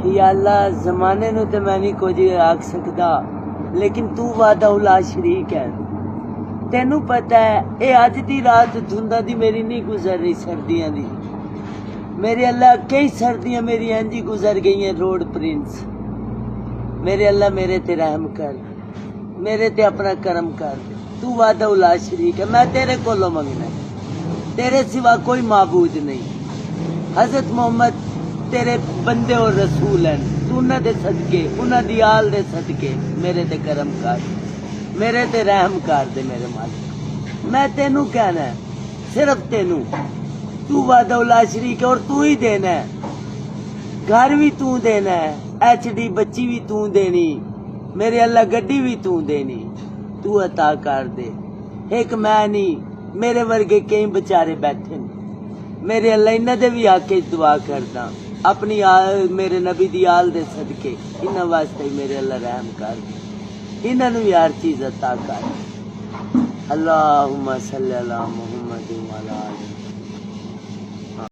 یا اللہ زمانے نو تے میں نہیں کچھ آکھ سکدا، لیکن تو وعدہ لا شریک ہے۔ تینوں پتہ ہے اے اج دی رات دھندا دی میری نہیں گزر رہی، سردیاں دی میرے اللہ کئی سردیاں میری انجی گزر گئی ہیں روڈ پرنس۔ میرے اللہ میرے تے رحم کر، میرے تے اپنا کرم کر دے۔ تو وعدہ لا شریک ہے، میں تیرے کولوں منگنا ہے، تیرے سوا کوئی معبود نہیں۔ حضرت محمد تیرے بندے اور رسول ہیں، تو انہاں دے صدقے، انہاں دی آل دے صدقے میرے تے کرم کر دے، میرے تے رحم کر دے میرے مالک۔ میں تینوں کہنا ہے، صرف تینوں، تو وعدہ لا شریک ہے اور تو ہی دینا ہے۔ گھر بھی تو دینا ہے، ایچ ڈی بچی بھی تو دینی، میرے اللہ گڈی بھی تو دینی، تو عطا کر دے۔ ایک میں نہیں، میرے ورگے کئی بچارے بیٹھے ہیں، میرے اللہ انہاں دے بھی آکے دعا کردا، اپنی میرے نبی دی آل دے صدقے انہاں واسطے میرے اللہ رحم کر دے، انہاں نو بھی ہر چیز عطا کر دے۔ اللہم صلی علی محمد وعلی آلہ